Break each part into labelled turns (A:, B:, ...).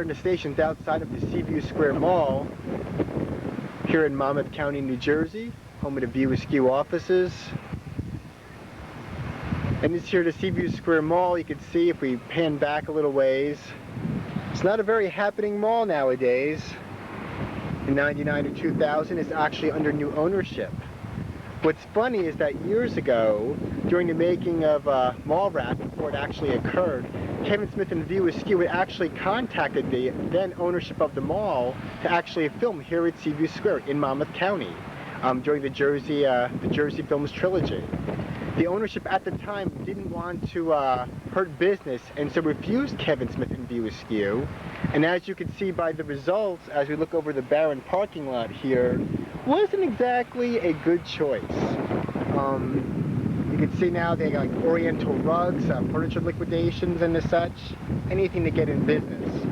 A: the station's outside of the Seaview Square Mall here in Monmouth County, New Jersey, home of the View Askew offices. And this here, the Seaview Square Mall, you can see if we pan back a little ways, it's not a very happening mall nowadays. In 99 or 2000, it's actually under new ownership. What's funny is that years ago, during the making of Mall Rat, before it actually occurred, Kevin Smith and View Askew had actually contacted the then ownership of the mall to actually film here at Seaview Square in Monmouth County during the Jersey Films trilogy. The ownership at the time didn't want to hurt business, and so refused Kevin Smith and View Askew. And as you can see by the results, as we look over the barren parking lot here, wasn't exactly a good choice. You can see now they got like oriental rugs, furniture liquidations and the such, anything to get in business.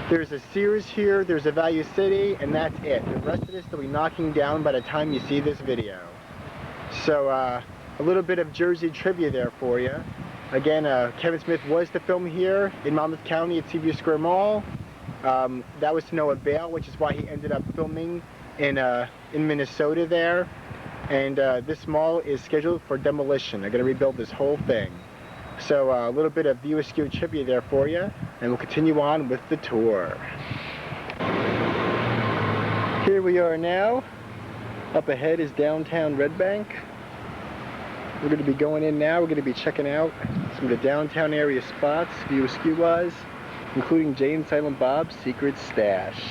A: There's a Sears here, there's a Value City, and that's it. The rest of this will be knocking down by the time you see this video. So, a little bit of Jersey trivia there for you. Again, Kevin Smith was to film here in Monmouth County at Seaview Square Mall. That was to no avail, which is why he ended up filming in Minnesota there. And this mall is scheduled for demolition. They're going to rebuild this whole thing. So a little bit of View Askew trivia there for you, and we'll continue on with the tour. Here we are now. Up ahead is downtown Red Bank. We're going to be going in now. We're going to be checking out some of the downtown area spots View Askew was, including Jay and Silent Bob's Secret Stash.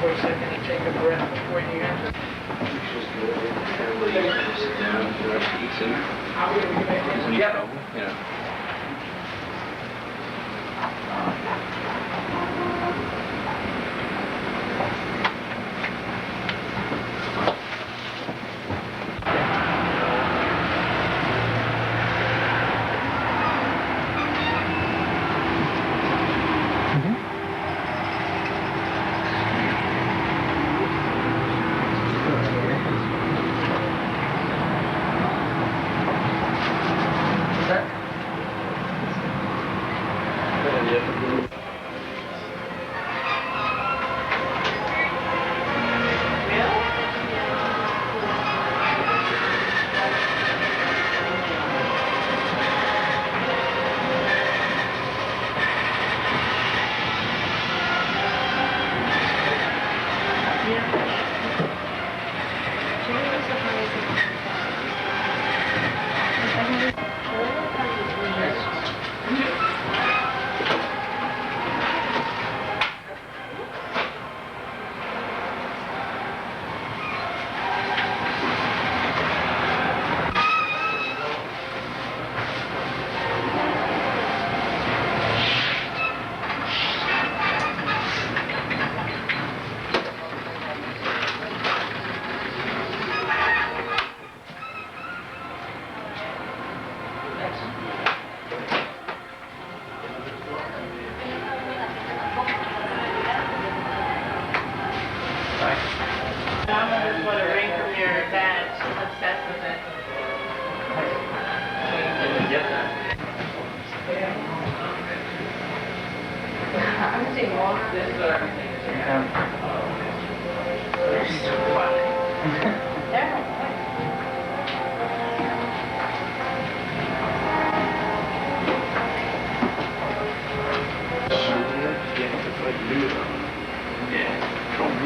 B: for a second and take a breath before you answer.
C: Sit down, eat some.
B: Yeah.
C: Yeah.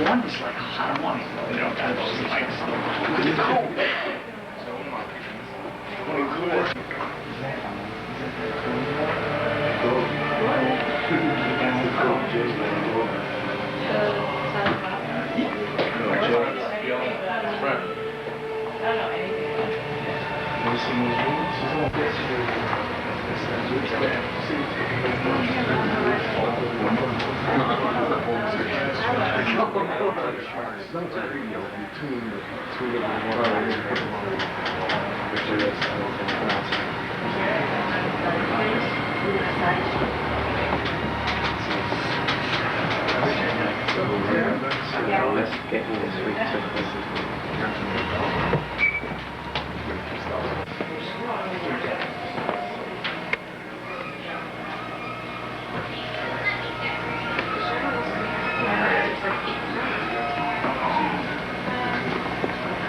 B: One is like hot money. You know, that's just like it's cold.
C: Let's get you this week to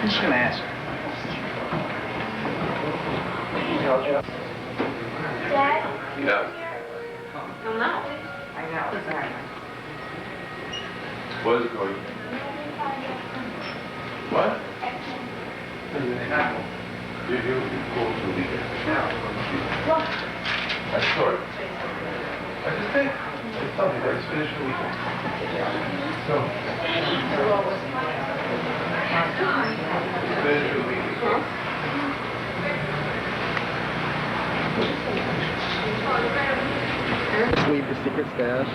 B: I'm just gonna ask her.
D: Dad?
C: Yeah.
D: No. I know. Sorry.
C: What is it called? What? You go to the weekend. I saw it. I just think. I thought you guys finished the weekend. So. Finish the weekend.
A: Leave the secret stash.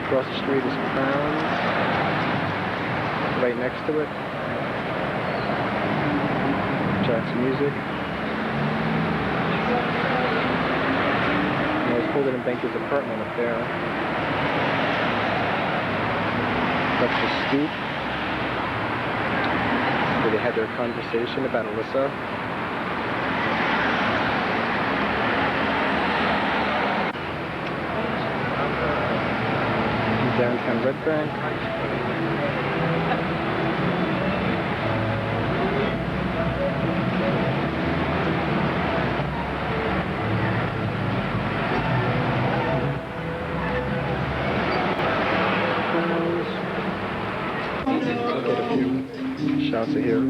A: Across the street is Crowns. Right next to it, Jack's Music. And I was holding in Banker's apartment up there. That's the stoop where they had their conversation about Alyssa. Downtown Red Bank. Get a few shots of here.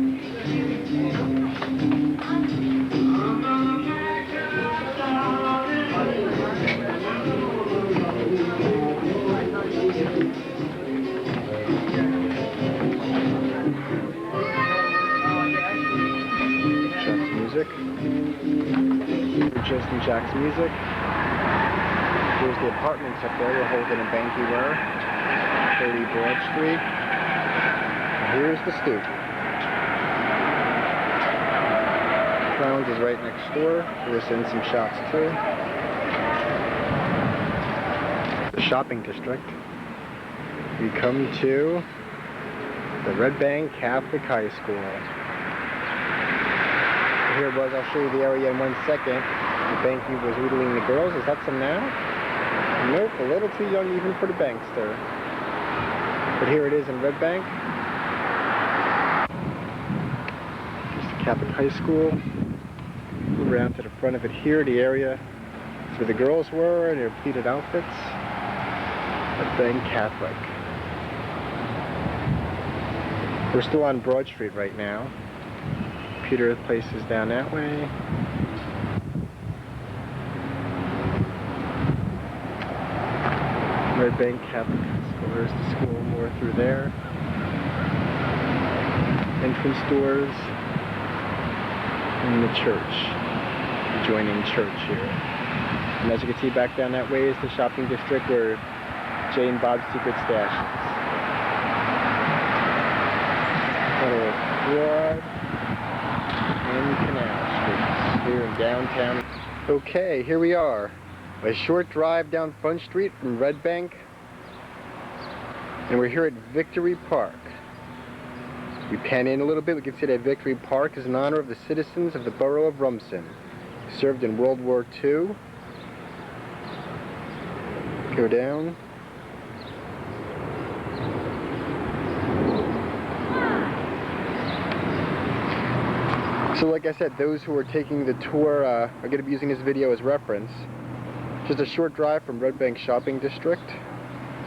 A: Just in Jack's Music. Here's the apartments up there where Holden and Banky were. 30 Broad Street. And here's the stoop. Crowns is right next door. We'll send some shots too. The shopping district. We come to the Red Bank Catholic High School. Here it was, I'll show you the area in 1 second. The Banky was oodling the girls. Is that some now? Nope, a little too young even for the bankster. But here it is in Red Bank. Just the Catholic High School. Move around to the front of it here, the area is where the girls were in their pleated outfits. Red Bank Catholic. We're still on Broad Street right now. Peter's place is down that way. Red Bank Catholic School. There's the school more through there. Entrance doors. And the church. Adjoining church here. And as you can see back down that way is the shopping district where Jay and Bob's secret stash is. Little Broad. and Canal Streets here in downtown. Okay, here we are. A short drive down Front Street from Red Bank. And we're here at Victory Park. We pan in a little bit, we can see that Victory Park is in honor of the citizens of the borough of Rumson. Served in World War II. Go down. So like I said, those who are taking the tour are going to be using this video as reference. Just a short drive from Red Bank Shopping District.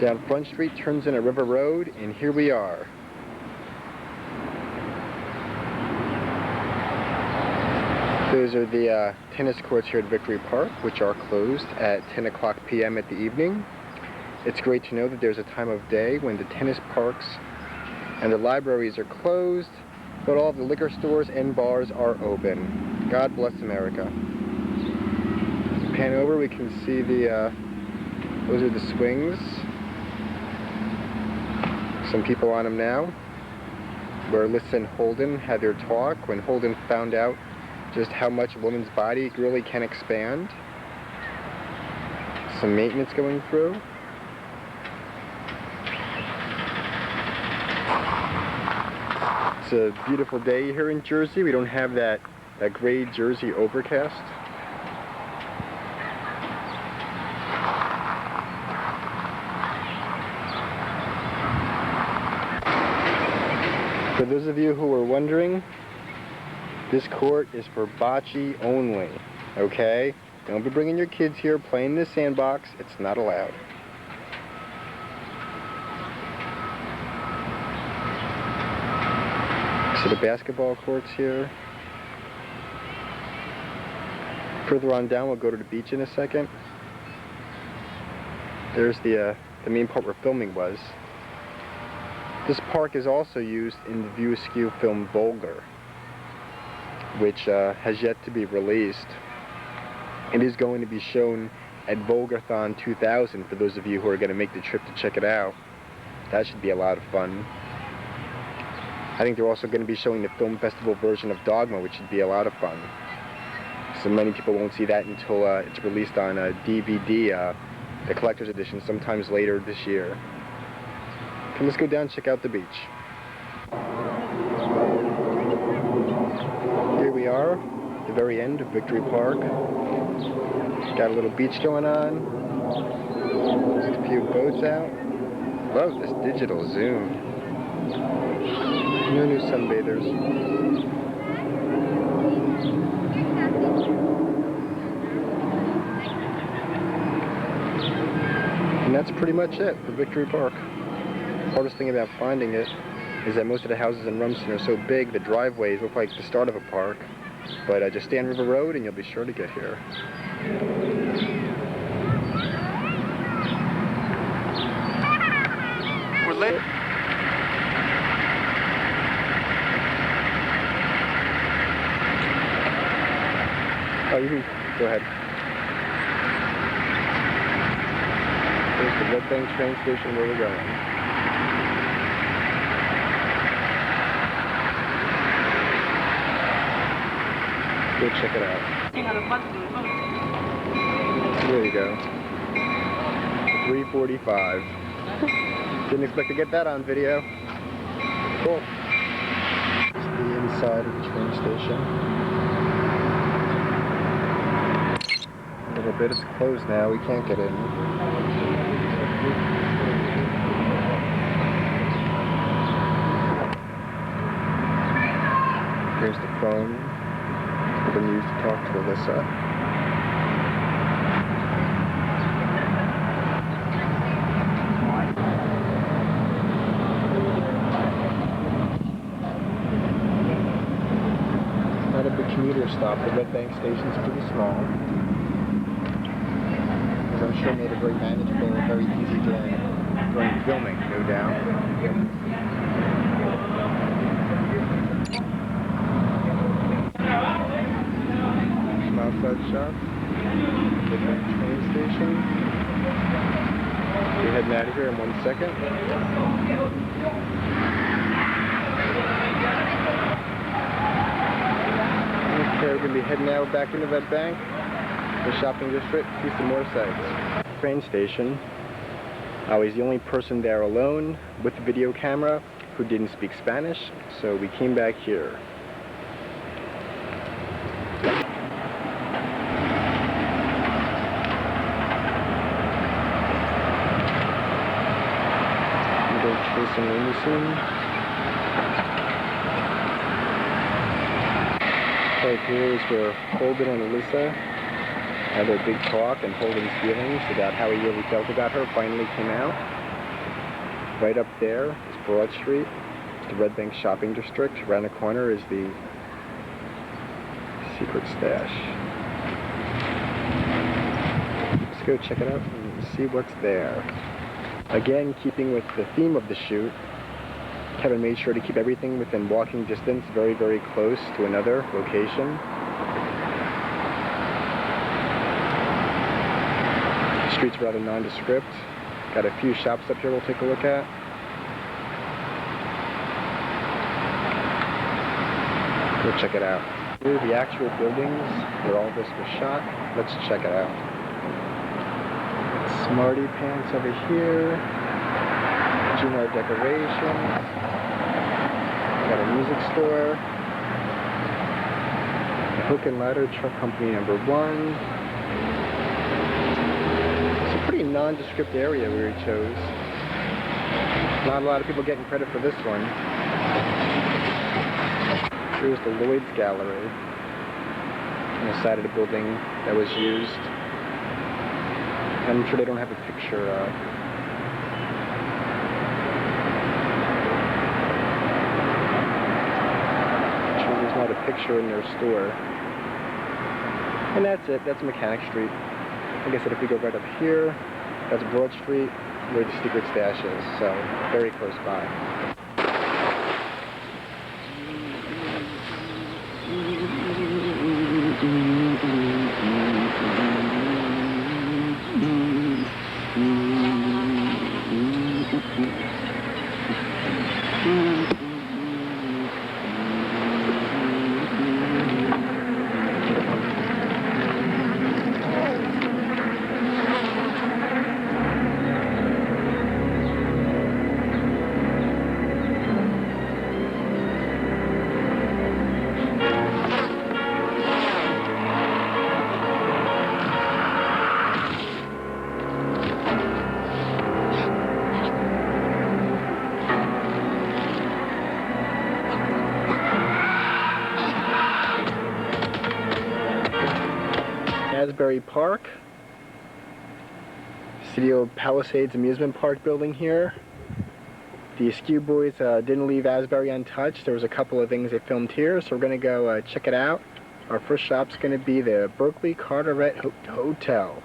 A: Down Front Street, turns in at River Road, and here we are. Those are the tennis courts here at Victory Park, which are closed at 10 o'clock p.m. at the evening. It's great to know that there's a time of day when the tennis parks and the libraries are closed, but all the liquor stores and bars are open. God bless America. Pan over, we can see the, those are the swings. Some people on them now. Where Alyssa and Holden had their talk when Holden found out just how much a woman's body really can expand. Some maintenance going through. It's a beautiful day here in Jersey. We don't have that gray Jersey overcast. For those of you who are wondering, this court is for bocce only, okay? Don't be bringing your kids here playing in the sandbox. It's not allowed. So the basketball courts here. Further on down, we'll go to the beach in a second. There's the main part where filming was. This park is also used in the View Askew film Vulgar, which has yet to be released. It is going to be shown at Vulgarthon 2000 for those of you who are going to make the trip to check it out. That should be a lot of fun. I think they're also going to be showing the film festival version of Dogma, which should be a lot of fun. So many people won't see that until it's released on DVD, the collector's edition, sometimes later this year. Okay, let's go down and check out the beach. Here we are, at the very end of Victory Park. Got a little beach going on. There's a few boats out. Love this digital zoom. No new sunbathers. And that's pretty much it for Victory Park. The hardest thing about finding it is that most of the houses in Rumson are so big, the driveways look like the start of a park. But just stay on River Road and you'll be sure to get here.
C: We're late.
A: Oh, you can go ahead. There's the Red Bank train station where we're going. Go check it out. There you go. 3:45. Didn't expect to get that on video. Cool. It's the inside of the train station. A little bit. It's closed now. We can't get in. Here's the phone. We're going to use to talk to Alyssa. Not a big commuter stop. The Red Bank station's pretty small. I'm sure made it very manageable, very easy during filming, no doubt. Some outside shots. Red Bank train station. We're heading out of here in 1 second. we're going to be heading now back into that bank, the shopping district, see some more sights. Train station. I was the only person there alone with the video camera who didn't speak Spanish, so we came back here. I'm going to chase some Amy soon. Right here is where Holden and Alyssa had their big talk, and Holden's feelings about how he really felt about her finally came out. Right up there is Broad Street, the Red Bank shopping district. Around the corner is the secret stash. Let's go check it out and see what's there. Again, keeping with the theme of the shoot, Kevin made sure to keep everything within walking distance, very, very close to another location. The street's rather nondescript. Got a few shops up here we'll take a look at. Go check it out. Here are the actual buildings where all this was shot. Let's check it out. Smarty Pants over here. Juno decorations. Got a music store. The Hook and Ladder Truck Company #1. It's a pretty nondescript area we chose. Not a lot of people getting credit for this one. Here's the Lloyd's Gallery on the side of the building that was used. I'm sure they don't have a picture not a picture in their store. And that's it. That's Mechanic Street. Like I said, if we go right up here, that's Broad Street, where the secret stash is. So, very close by. Asbury Park, Studio Palisades Amusement Park building here. The Askew boys didn't leave Asbury untouched. There was a couple of things they filmed here, so we're going to go check it out. Our first stop's going to be the Berkeley Carteret Hotel.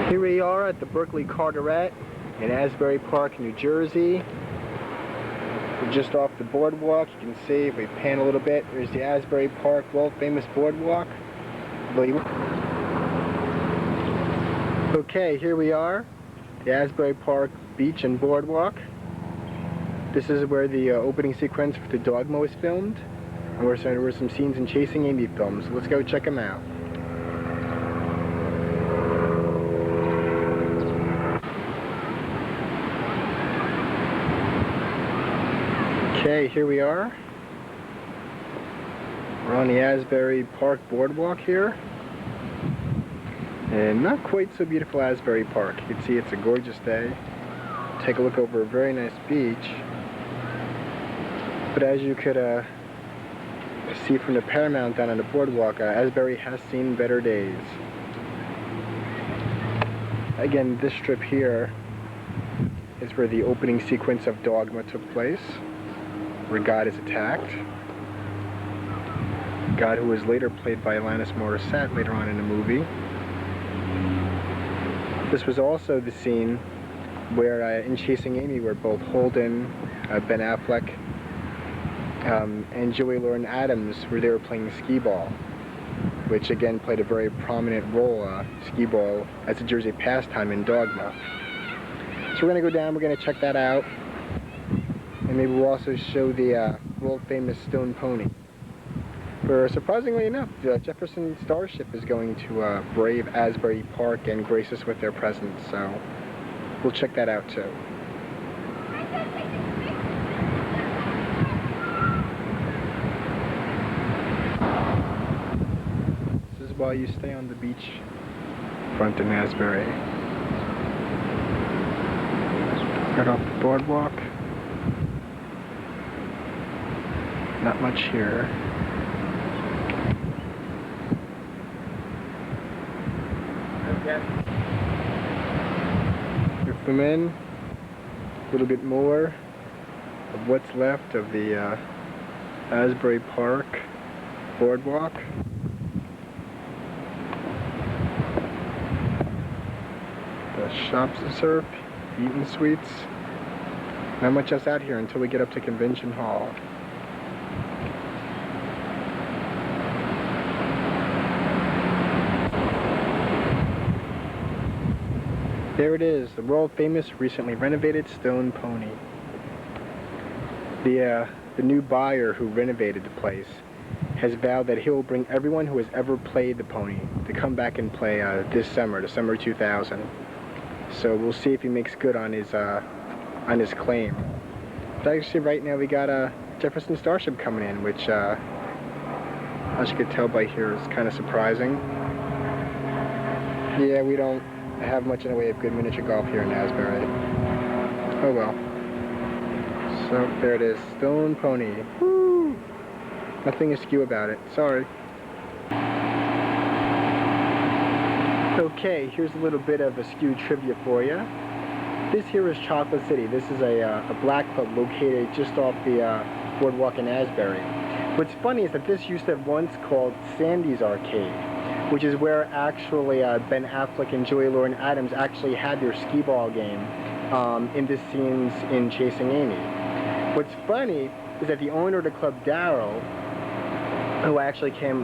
A: Here we are at the Berkeley Carteret in Asbury Park, New Jersey. We're just off the boardwalk. You can see if we pan a little bit, there's the Asbury Park world famous boardwalk. Okay, here we are, the Asbury Park beach and boardwalk. This is where the opening sequence for the Dogma was filmed, and there were some scenes in Chasing Amy films. So let's go check them out. Okay, here we are. We're on the Asbury Park boardwalk here. And not quite so beautiful Asbury Park. You can see it's a gorgeous day. Take a look over a very nice beach. But as you could see from the Paramount down on the boardwalk, Asbury has seen better days. Again, this strip here is where the opening sequence of Dogma took place, where God is attacked. God who was later played by Alanis Morissette later on in the movie. This was also the scene where in Chasing Amy, where both Holden, Ben Affleck, and Joey Lauren Adams were there playing skee-ball, which again played a very prominent role, skee-ball, as a Jersey pastime in Dogma. So So we're going to go down, we're going to check that out. And maybe we'll also show the world famous stone pony. For surprisingly enough, the Jefferson Starship is going to brave Asbury Park and grace us with their presence, so we'll check that out too. This is why you stay on the beach front in Asbury. Right off the boardwalk. Not much here. You zoom in a little bit more of what's left of the Asbury Park boardwalk. The shops to surf, eating suites. Not much else out here until we get up to Convention Hall. There it is, the world famous, recently renovated stone pony. The new buyer who renovated the place has vowed that he will bring everyone who has ever played the pony to come back and play this summer, December 2000. So we'll see if he makes good on his claim. But actually, right now we got a Jefferson Starship coming in, which, as you could tell by here, is kind of surprising. Yeah, we don't have much in the way of good miniature golf here in Asbury. Oh well. So there it is, stone pony. Woo! Nothing askew about it. Sorry. Okay, here's a little bit of Askew trivia for you. This here is Chocolate City. This is a black club located just off the boardwalk in Asbury. What's funny is that this used to have once called Sandy's Arcade, which is where actually Ben Affleck and Joey Lauren Adams actually had their skee-ball game in the scenes in Chasing Amy. What's funny is that the owner of the club, Daryl, who I actually came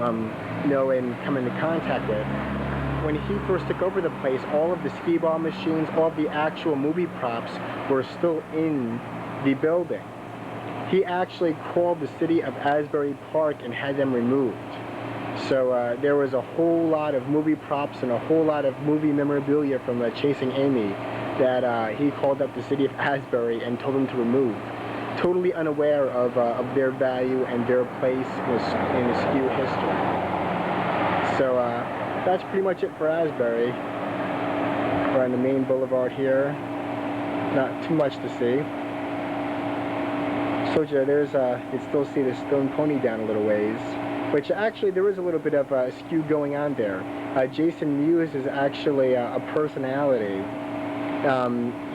A: know and come into contact with, when he first took over the place, all of the skee-ball machines, all of the actual movie props were still in the building. He actually called the city of Asbury Park and had them removed. So there was a whole lot of movie props and a whole lot of movie memorabilia from Chasing Amy that he called up the city of Asbury and told them to remove. Totally unaware of their value and their place in Askew history. So that's pretty much it for Asbury. We're on the main boulevard here. Not too much to see. So there's you can still see the stone pony down a little ways. Which actually there is a little bit of Askew going on there. Jason Mewes is actually a personality.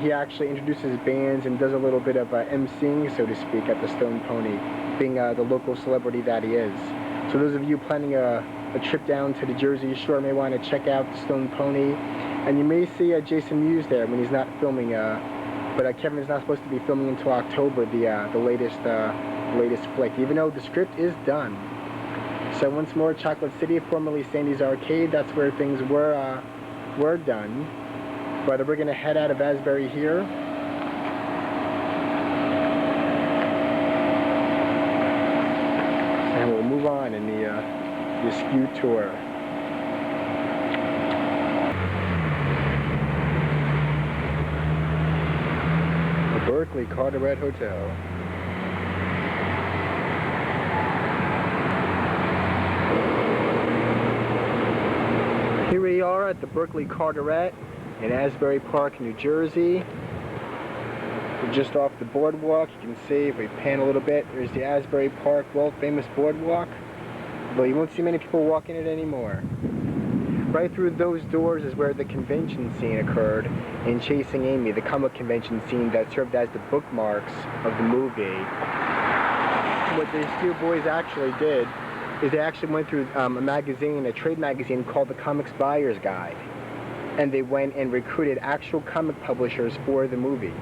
A: He actually introduces bands and does a little bit of emceeing, so to speak, at the Stone Pony, being the local celebrity that he is. So those of you planning a trip down to the Jersey Shore may want to check out the Stone Pony, and you may see Jason Mewes there when he's not filming. But Kevin is not supposed to be filming until October, the latest flick, even though the script is done. So once more, Chocolate City, formerly Sandy's Arcade, that's where things were done. But we're going to head out of Asbury here. And we'll move on in the Askew tour. The Berkeley Carteret Hotel. Here we are at the Berkeley Carteret in Asbury Park, New Jersey. We're just off the boardwalk. You can see if we pan a little bit, there's the Asbury Park world famous boardwalk. Although you won't see many people walking it anymore. Right through those doors is where the convention scene occurred in Chasing Amy, the comic convention scene that served as the bookmarks of the movie. What the Askew boys actually did is they actually went through a magazine, a trade magazine called the Comics Buyer's Guide. And they went and recruited actual comic publishers for the movie.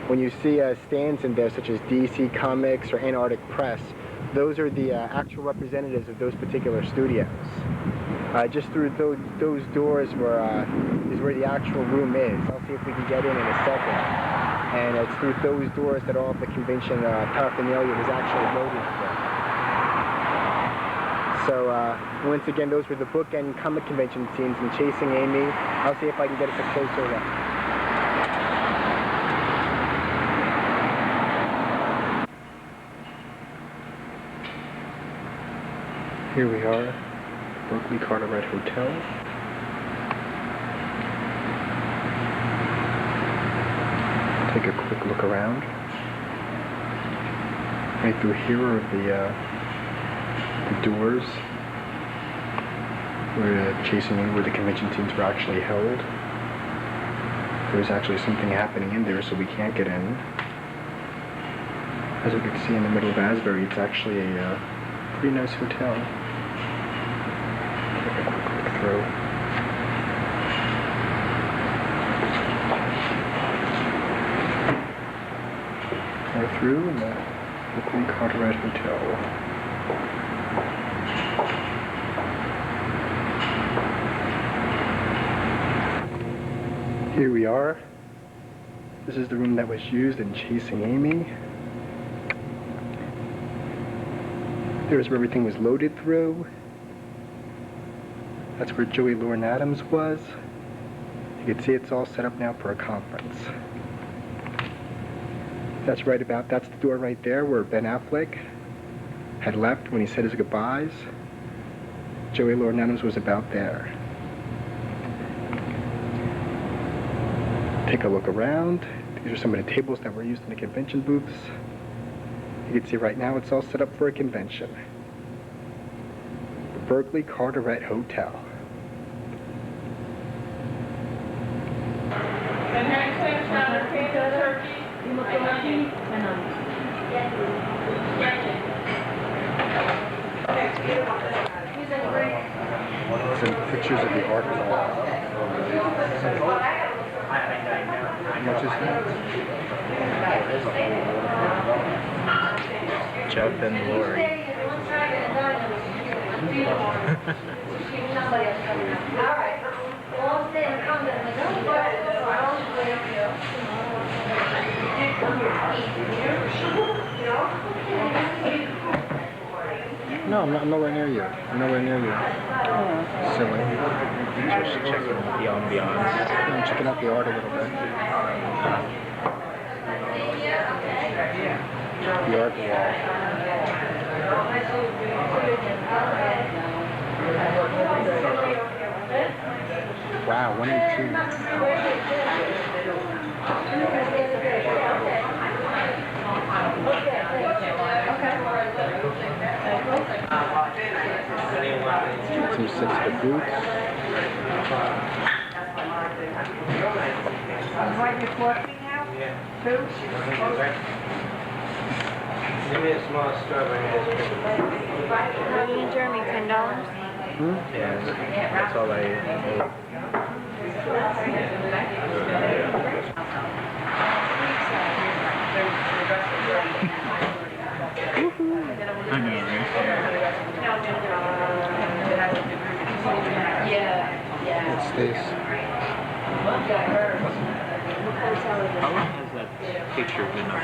A: When you see stands in there such as DC Comics or Antarctic Press, those are the actual representatives of those particular studios. Just through those doors is where the actual room is. I'll see if we can get in a second. And it's through those doors that all of the convention paraphernalia was actually loaded from. So once again, those were the bookend comic convention scenes in Chasing Amy. I'll see if I can get us a closer look. Here we are, Berkeley Carteret Hotel. Take a quick look around. Right through here are the doors where the convention scenes were actually held. There's actually something happening in there, so we can't get in. As we can see in the middle of Asbury, it's actually a pretty nice hotel. Take a quick look through. Right through in the Berkeley Carteret Hotel. Here we are. This is the room that was used in Chasing Amy. There's where everything was loaded through. That's where Joey Lauren Adams was. You can see it's all set up now for a conference. That's the door right there where Ben Affleck had left when he said his goodbyes. Joey Lauren Adams was about there. Take a look around. These are some of the tables that were used in the convention booths. You can see right now it's all set up for a convention. The Berkeley Carteret Hotel. Some pictures of the art wall. How much is that?
E: Chuck and Lori.
A: No, I'm nowhere near you. I'm nowhere near you. Silly.
E: Just checking the ambiance.
A: I'm checking out the art a little bit. The art wall. Wow, 182. Some sensitive boots.
D: What you're collecting now? Boots?
C: Give me a small strawberry
D: You and Jeremy, $10?
E: Yeah, that's all I owe. I know, right?
A: What's this?
E: How long has that picture been up?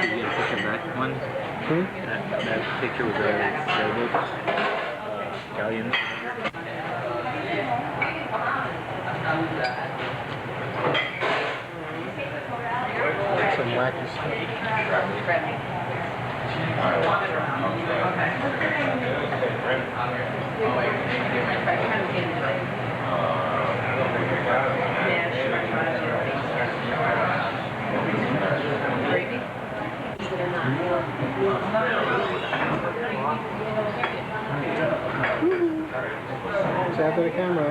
E: Did you get a picture of that one? That picture with the sailboat galleon?
A: Some wacky stuff. Say after the camera.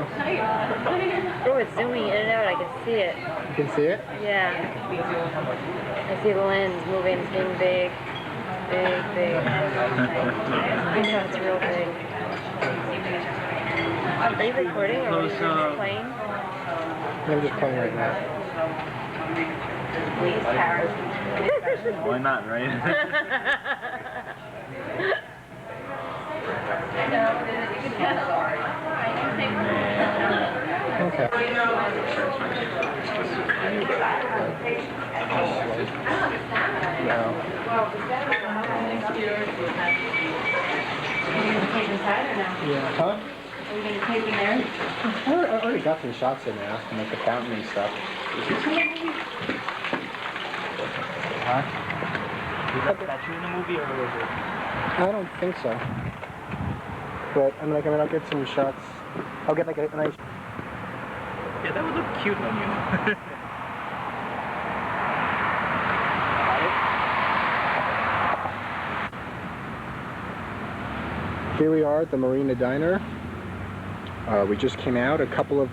D: Oh, it's zooming in and out. I can see it.
A: You can see it?
D: Yeah. I see the lens moving. It's getting big. Big. I know it's real big. Are you recording or are you just playing?
A: I'm just playing right now.
E: Why not, right?
A: Okay. No. Yeah. Huh?
D: Are you going to take them there?
A: I already got some shots in there, like the fountain and stuff. Huh?
E: Was that you in the movie, or was it?
A: I don't think so. But I mean, I'll get some shots. I'll get like a nice.
E: Yeah, that would look cute on you.
A: Here we are at the Marina Diner. We just came out. A couple of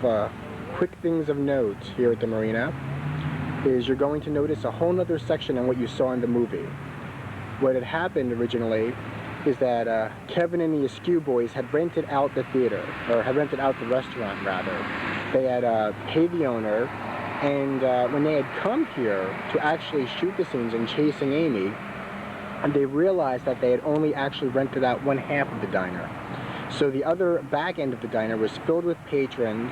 A: quick things of note here at the Marina is you're going to notice a whole nother section on what you saw in the movie. What had happened originally is that Kevin and the Askew boys had rented out the theater, or had rented out the restaurant rather. They had paid the owner, and when they had come here to actually shoot the scenes in Chasing Amy, they realized that they had only actually rented out one half of the diner. So the other back end of the diner was filled with patrons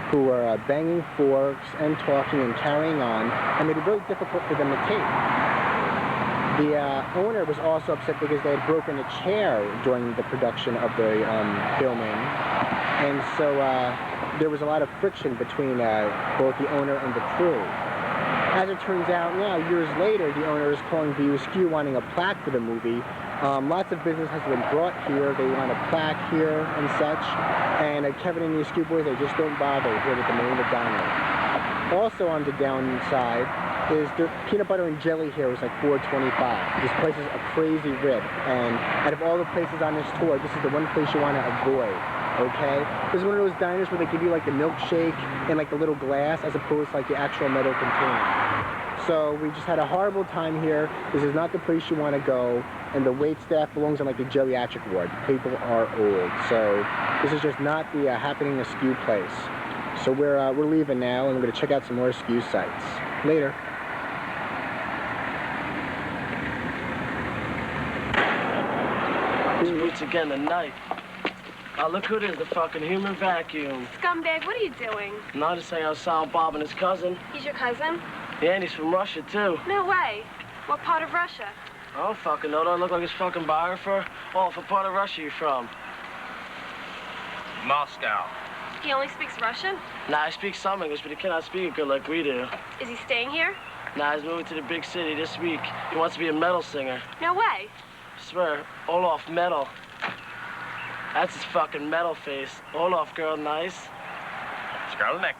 A: who were banging forks and talking and carrying on, and made it very difficult for them to tape. The owner was also upset because they had broken a chair during the production of the filming, and so there was a lot of friction between both the owner and the crew. As it turns out now, years later, the owner is calling the Askew wanting a plaque for the movie. Lots of business has been brought here. They want a plaque here and such. And Kevin and the Askew boys, they just don't bother here at the Marina Diner. Also on the downside is the peanut butter and jelly here was like $4.25. This place is a crazy rip. And out of all the places on this tour, this is the one place you want to avoid. Okay? This is one of those diners where they give you like the milkshake in like the little glass as opposed to like the actual metal container. So we just had a horrible time here. This is not the place you want to go, and the wait staff belongs in like the geriatric ward. People are old, so this is just not the happening Askew place. So we're leaving now, and we're going to check out some more Askew sites. Later.
F: Boots again, the knife. Oh, look who it is, the fucking human vacuum.
G: Scumbag, what are you doing?
F: Now just saying I saw Bob and his cousin.
G: He's your cousin?
F: Yeah, and he's from Russia, too.
G: No way. What part of Russia?
F: I don't fucking know. Don't I look like his fucking biographer? Oh, what part of Russia you from?
B: Moscow.
G: He only speaks Russian?
F: Nah, I speak some English, but he cannot speak it good like we do.
G: Is he staying here?
F: Nah, he's moving to the big city this week. He wants to be a metal singer.
G: No way.
F: I swear, Olaf Metal. That's his fucking metal face. Olaf, girl, nice.
B: Skrelnik.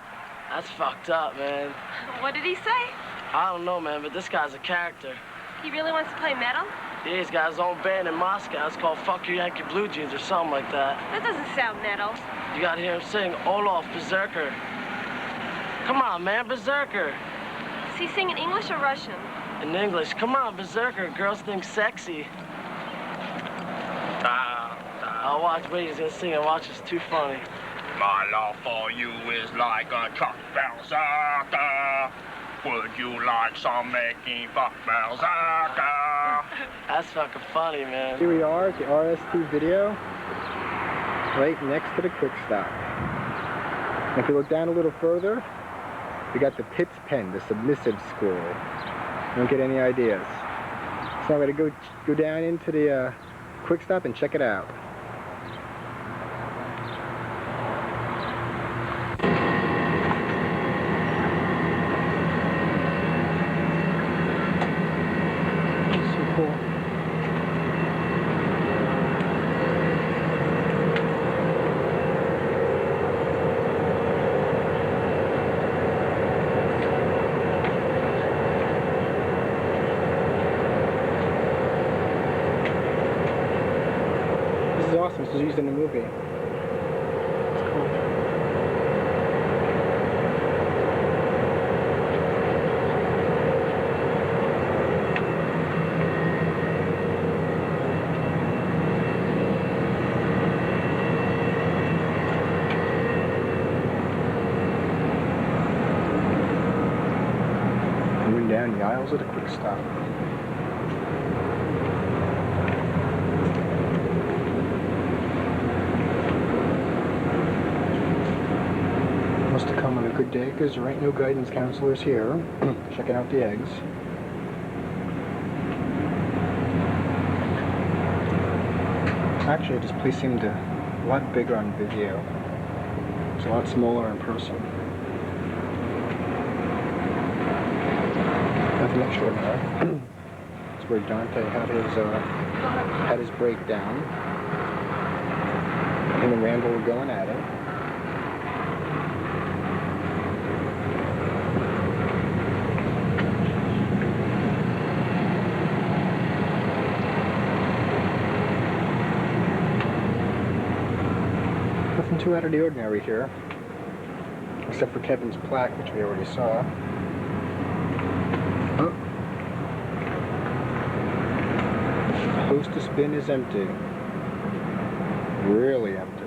F: That's fucked up, man.
G: What did he say?
F: I don't know, man, but this guy's a character.
G: He really wants to play metal?
F: Yeah, he's got his own band in Moscow. It's called Fuck Your Yankee Blue Jeans or something like that.
G: That doesn't sound metal.
F: You gotta hear him sing Olaf Berserker. Come on, man, Berserker.
G: Is he singing English or Russian?
F: In English. Come on, Berserker. Girls think sexy. I'll watch. Wait, he's gonna sing it. Watch, it's too funny.
B: My love for you is like a truck berserker. Would you like some making fuck berserker?
F: That's fucking funny, man.
A: Here we are at the RST video, right next to the quick stop. And if you look down a little further, we got the Pitts Pen, the submissive school. Don't get any ideas. So I'm gonna go down into the quick stop and check it out. So cool. This is awesome. This was used in the movie. It's cool. Going down down the aisles at a quick stop. Must have come on a good day because there ain't no guidance counselors here checking out the eggs. Actually, this place seemed a lot bigger on video. It's a lot smaller in person. Nothing extraordinary. It's where Dante had his breakdown. Him and Randall were going at it. Nothing too out of the ordinary here, except for Kevin's plaque, which we already saw. Oh. The hostess bin is empty. Really empty.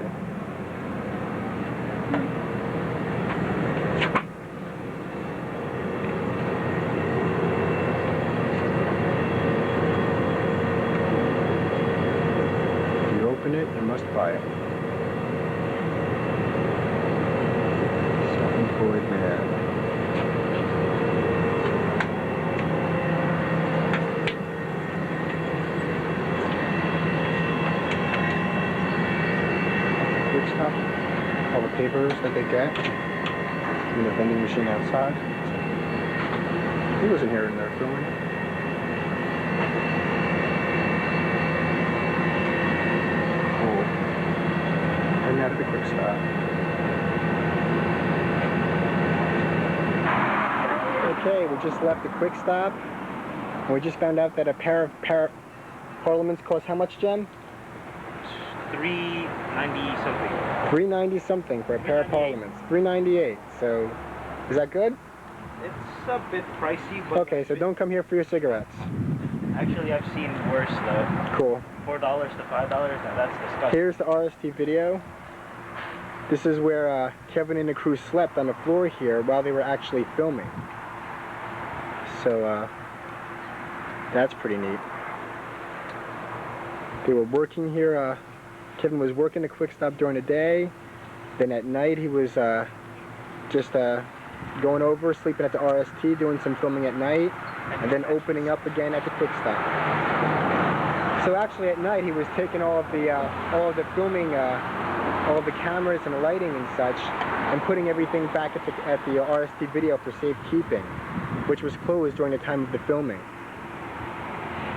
A: If you open it, you must buy it. Self-employed man. Quick stop. All the papers that they get in the vending machine outside. He wasn't here in there filming. Oh. Heading out of the quick stop. Okay, we just left the quick stop. And we just found out that a pair of Parliaments cost how much, Jen?
E: $3.90 something.
A: $3.90 something for a pair of Parliaments. $3.98. So, is that good?
E: It's a bit pricey, but...
A: Okay, so don't come here for your cigarettes.
E: Actually, I've seen worse though.
A: Cool.
E: $4 to $5, and that's disgusting.
A: Here's the RST video. This is where Kevin and the crew slept on the floor here while they were actually filming. So, that's pretty neat. They were working here. Kevin was working the quick stop during the day. Then at night he was just going over, sleeping at the RST, doing some filming at night, and then opening up again at the quick stop. So actually at night he was taking all of the filming, all of the cameras and the lighting and such, and putting everything back at the RST video for safekeeping, which was closed during the time of the filming.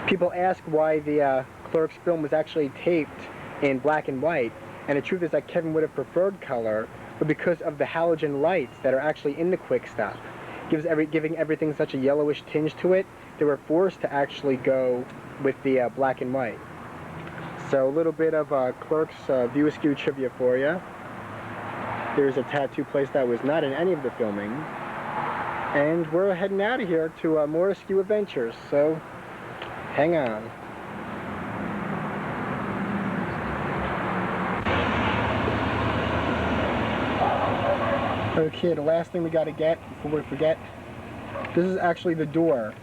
A: People ask why the Clerks film was actually taped in black and white, and the truth is that Kevin would have preferred color, but because of the halogen lights that are actually in the quick stop, giving everything such a yellowish tinge to it, they were forced to actually go with the black and white. So a little bit of Clerks View Askew trivia for you. There's a tattoo place that was not in any of the filming, and we're heading out of here to more Askew adventures, so hang on. Okay, the last thing we got to get before we forget, this is actually the door.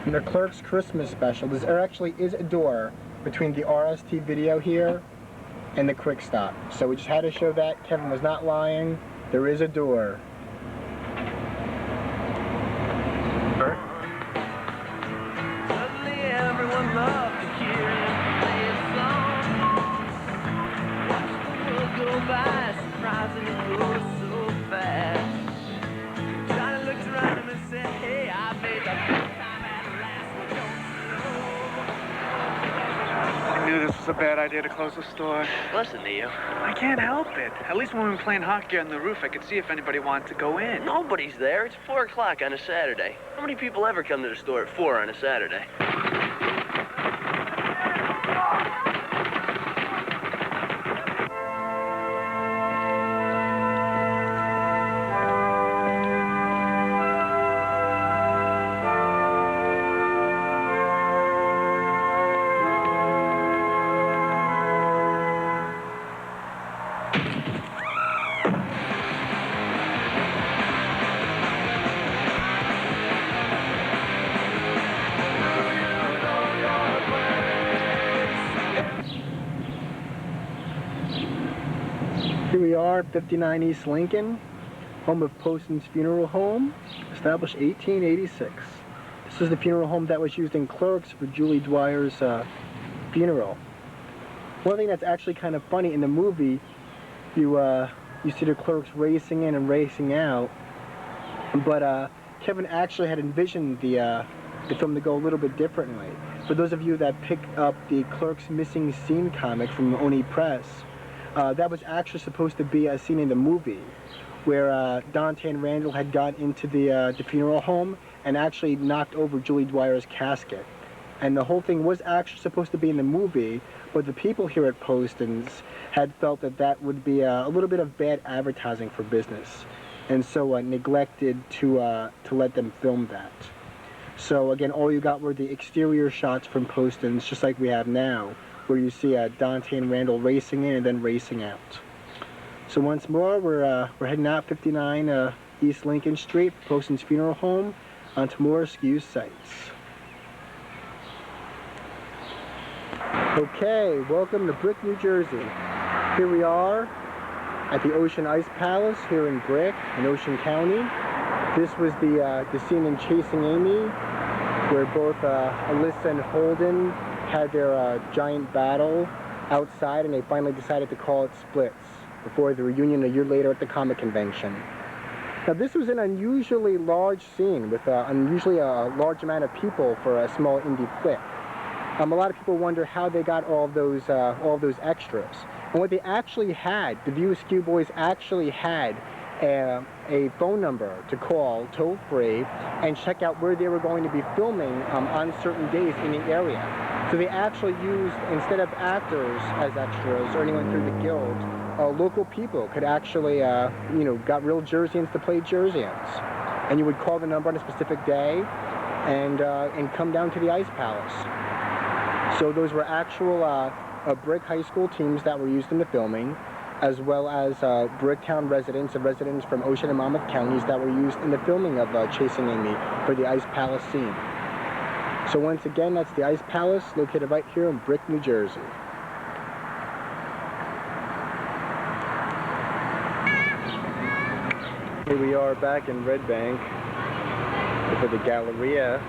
A: In the Clerks Christmas special, there actually is a door between the RST video here and the quick stop. So we just had to show that. Kevin was not lying. There is a door.
H: Suddenly everyone loved to hear him play a song. Watch the world go by, surprising it goes so fast. Johnny looked around him and said, hey, I made the best time at last.
I: I knew this was a bad idea to close the store.
F: Listen to you.
I: I can't help it. At least when we were playing hockey on the roof, I could see if anybody wanted to go in.
F: Nobody's there. It's 4 o'clock on a Saturday. How many people ever come to the store at 4 on a Saturday?
A: we are, 59 East Lincoln, home of Poston's Funeral Home, established 1886. This is the funeral home that was used in Clerks for Julie Dwyer's funeral. One thing that's actually kind of funny in the movie, you see the clerks racing in and racing out, but Kevin actually had envisioned the film to go a little bit differently. For those of you that picked up the Clerks Missing Scene comic from Oni Press, that was actually supposed to be a scene in the movie where Dante and Randall had got into the funeral home and actually knocked over Julie Dwyer's casket. And the whole thing was actually supposed to be in the movie, but the people here at Poston's had felt that that would be a little bit of bad advertising for business, and so neglected to let them film that. So again, all you got were the exterior shots from Poston's, just like we have now, where you see Dante and Randall racing in and then racing out. So once more, we're heading out 59 East Lincoln Street, Poston's Funeral Home, onto more Askew's sites. Okay, welcome to Brick, New Jersey. Here we are at the Ocean Ice Palace here in Brick, in Ocean County. This was the scene in Chasing Amy, where both Alyssa and Holden had their giant battle outside, and they finally decided to call it splits before the reunion a year later at the comic convention. Now this was an unusually large scene with unusually a large amount of people for a small indie flick. A lot of people wonder how they got all those extras. And what they actually had, the View Askew boys actually had a phone number to call toll-free and check out where they were going to be filming on certain days in the area. So they actually used, instead of actors as extras or anyone through the guild, local people could actually, got real Jerseyans to play Jerseyans. And you would call the number on a specific day and come down to the Ice Palace. So those were actual Brick High School teams that were used in the filming, as well as Bricktown residents and residents from Ocean and Monmouth counties that were used in the filming of Chasing Amy for the Ice Palace scene. So once again, that's the Ice Palace, located right here in Brick, New Jersey. Here we are back in Red Bank for the Galleria,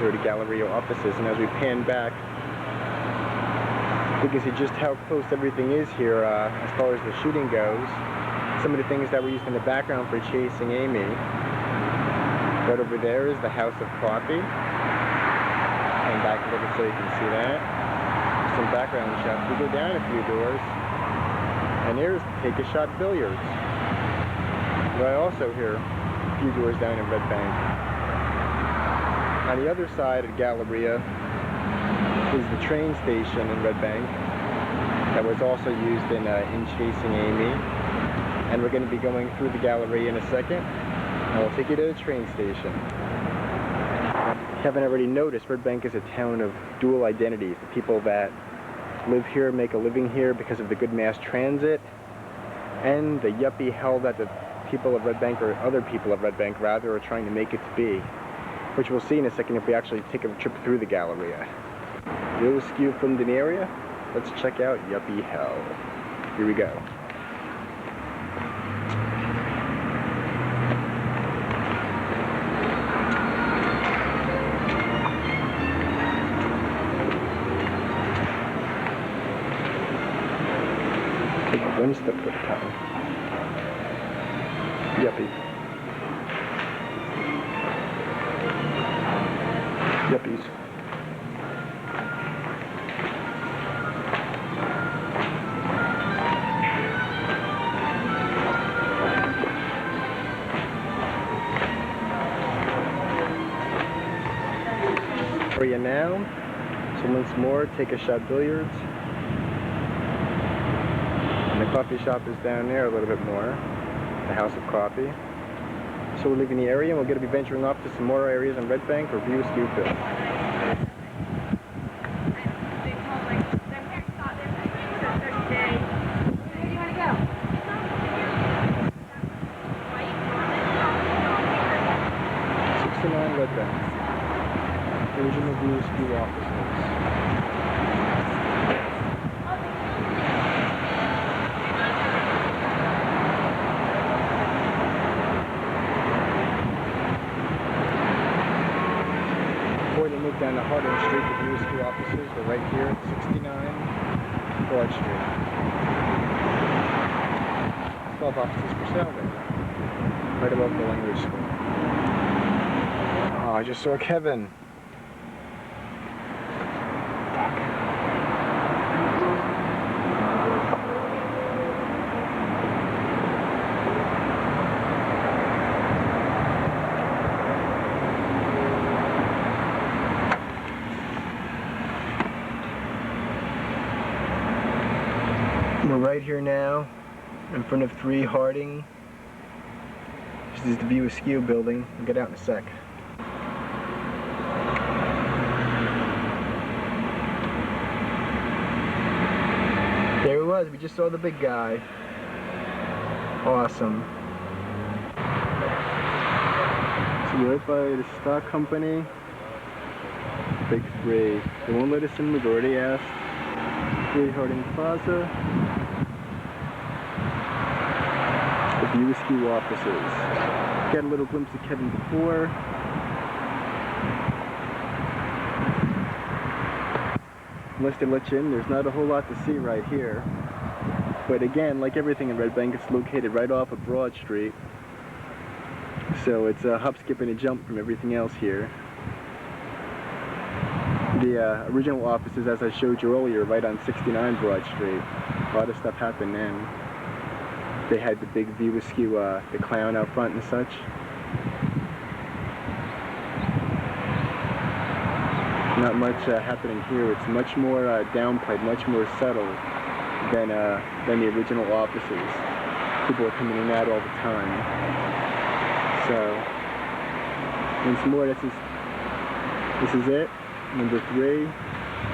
A: or the Galleria offices, and as we pan back, we can see just how close everything is here as far as the shooting goes. Some of the things that were used in the background for Chasing Amy. Right over there is the House of Coffee. And back a little so you can see that. Some background shots. We go down a few doors, and there's Take a Shot Billiards. Right also here, a few doors down in Red Bank. On the other side of Galleria is the train station in Red Bank that was also used in Chasing Amy. And we're going to be going through the Galleria in a second, and we'll take you to the train station. If you haven't already noticed, Red Bank is a town of dual identities. The people that live here make a living here because of the good mass transit, and the yuppie hell that the people of Red Bank, or other people of Red Bank rather, are trying to make it to be, which we'll see in a second if we actually take a trip through the Galleria. Real Askew filmed in the area? Let's check out Yuppie Hell. Here we go. Take one step at a time. Yuppie. Yuppies. Area now. So once more, Take a Shot Billiards. And the coffee shop is down there a little bit more. The House of Coffee. So we're leaving the area, and we're going to be venturing off to some more areas in Red Bank for View Askew film. Red Bank. Original View Askew offices. Harding Street, the View Askew offices. We're right here at 69 Broad Street. 12 offices for sale there. Right above the language school. Oh, I just saw Kevin. We're right here now in front of 3 Harding. This is the View Askew building. We'll get out in a sec. There he was. We just saw the big guy. Awesome. So we're right by the stock company. Big 3. They won't let us in. We've already asked. 3 Harding Plaza. The View Askew offices. Got a little glimpse of Kevin before. Unless they let you in, there's not a whole lot to see right here. But again, like everything in Red Bank, it's located right off of Broad Street. So it's a hop, skip, and a jump from everything else here. The original offices, as I showed you earlier, right on 69 Broad Street. A lot of stuff happened then. They had the big View Askew, the clown out front and such. Not much happening here. It's much more downplayed, much more subtle than the original offices. People are coming in and out all the time. So, once more, this is it. Number 3,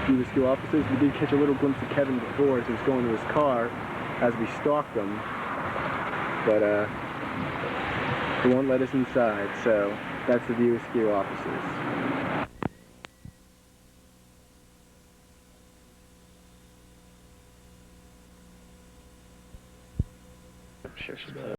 A: View Askew offices. We did catch a little glimpse of Kevin before as he was going to his car as we stalked him. But they won't let us inside, so that's the View Askew offices.
E: Sure she does.